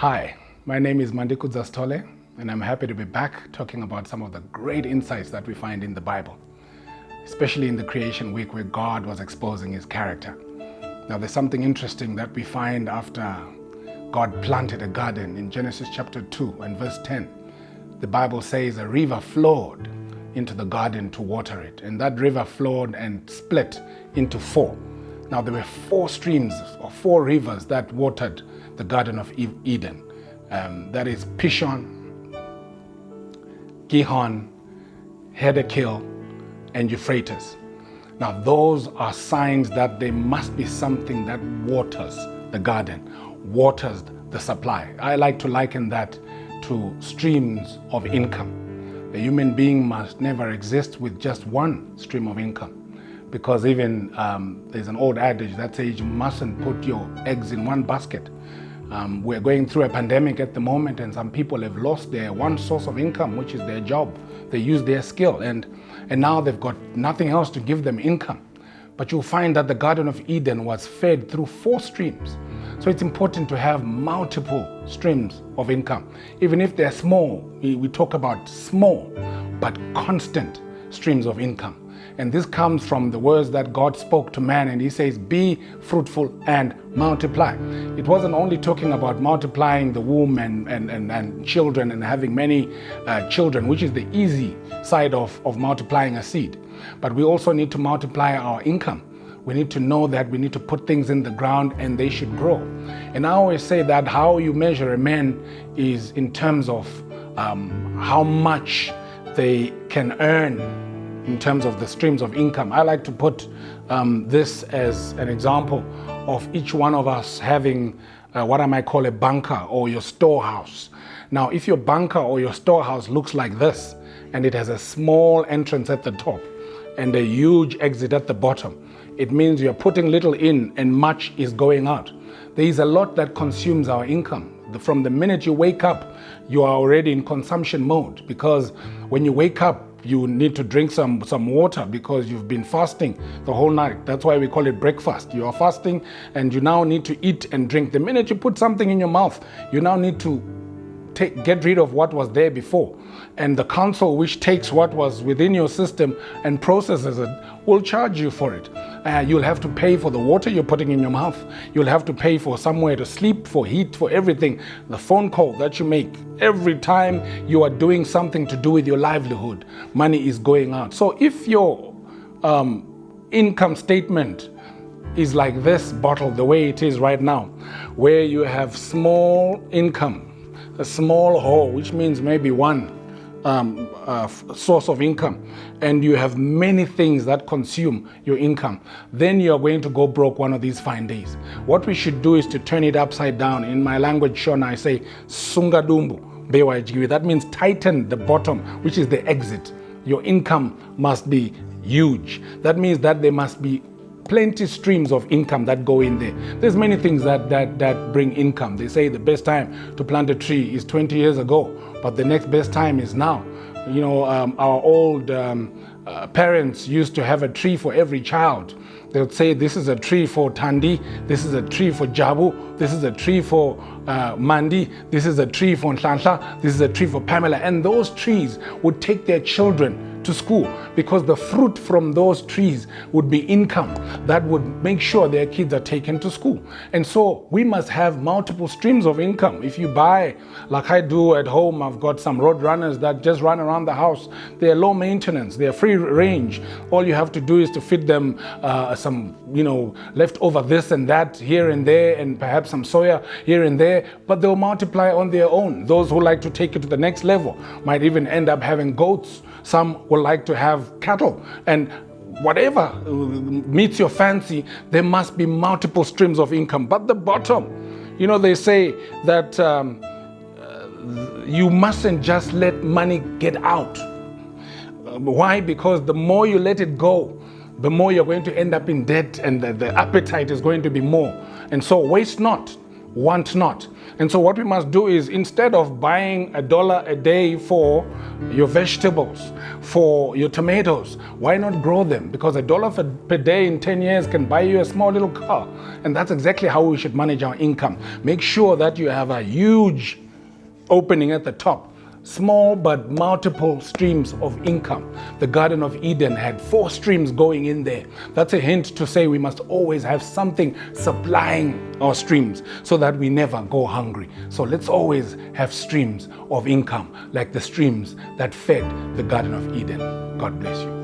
Hi, my name is Mandikudza Sithole, and I'm happy to be back talking about some of the great insights that we find in the Bible, especially in the creation week where God was exposing his character. Now, there's something interesting that we find after God planted a garden in Genesis chapter 2 and verse 10. The Bible says a river flowed into the garden to water it, and that river flowed and split into four. Now, there were four streams or four rivers that watered the Garden of Eden. That is Pishon, Gihon, Hiddekel, and Euphrates. Now, those are signs that there must be something that waters the garden, waters the supply. I like to liken that to streams of income. A human being must never exist with just one stream of income. Because even there's an old adage that says you mustn't put your eggs in one basket. We're going through a pandemic at the moment, and some people have lost their one source of income, which is their job. They use their skill, and now they've got nothing else to give them income. But you'll find that the Garden of Eden was fed through four streams. So it's important to have multiple streams of income. Even if they're small, we talk about small but constant streams of income. And this comes from the words that God spoke to man, and he says, be fruitful and multiply. It wasn't only talking about multiplying the womb and children and having many children, which is the easy side of multiplying a seed. But we also need to multiply our income. We need to know that we need to put things in the ground and they should grow. And I always say that how you measure a man is in terms of how much they can earn in terms of the streams of income. I like to put this as an example of each one of us having what I might call a bunker or your storehouse. Now, if your bunker or your storehouse looks like this, and it has a small entrance at the top and a huge exit at the bottom, it means you're putting little in and much is going out. There is a lot that consumes our income. From the minute you wake up, you are already in consumption mode, because when you wake up, you need to drink some water because you've been fasting the whole night. That's why we call it breakfast. You are fasting and you now need to eat and drink. The minute you put something in your mouth, you now need to get rid of what was there before. And the council which takes what was within your system and processes it will charge you for it. You'll have to pay for the water you're putting in your mouth. You'll have to pay for somewhere to sleep, for heat, for everything. The phone call that you make every time you are doing something to do with your livelihood, money is going out. So if your income statement is like this bottle, the way it is right now, where you have small income, a small hole, which means maybe one source of income, and you have many things that consume your income, then you're going to go broke one of these fine days. What we should do is to turn it upside down. In my language, Shona, I say sungadumbu bewajgiwe. That means tighten the bottom, which is the exit. Your income must be huge. That means that there must be plenty streams of income that go in there. There's many things that bring income. They say the best time to plant a tree is 20 years ago, but the next best time is now. You know, our old parents used to have a tree for every child. They would say, this is a tree for Tandi, this is a tree for Jabu, this is a tree for Mandi, this is a tree for Nhlanhla, this is a tree for Pamela. And those trees would take their children to school, because the fruit from those trees would be income that would make sure their kids are taken to school. And so we must have multiple streams of income. If you buy, like I do at home, I've got some road runners that just run around the house. They're low maintenance, they're free range. All you have to do is to feed them some, leftover this and that here and there, and perhaps some soya here and there, but they'll multiply on their own. Those who like to take it to the next level might even end up having goats. Some will like to have cattle, and whatever meets your fancy, there must be multiple streams of income. But the bottom, they say that you mustn't just let money get out. Why? Because the more you let it go, the more you're going to end up in debt, and the appetite is going to be more. And so waste not want not. And so what we must do is, instead of buying $1 a day for your vegetables, for your tomatoes, why not grow them? Because $1 per day in 10 years can buy you a small little car. And that's exactly how we should manage our income. Make sure that you have a huge opening at the top, small but multiple streams of income. The Garden of Eden had 4 streams going in there. That's a hint to say we must always have something supplying our streams so that we never go hungry. So let's always have streams of income, like the streams that fed the Garden of Eden. God bless you.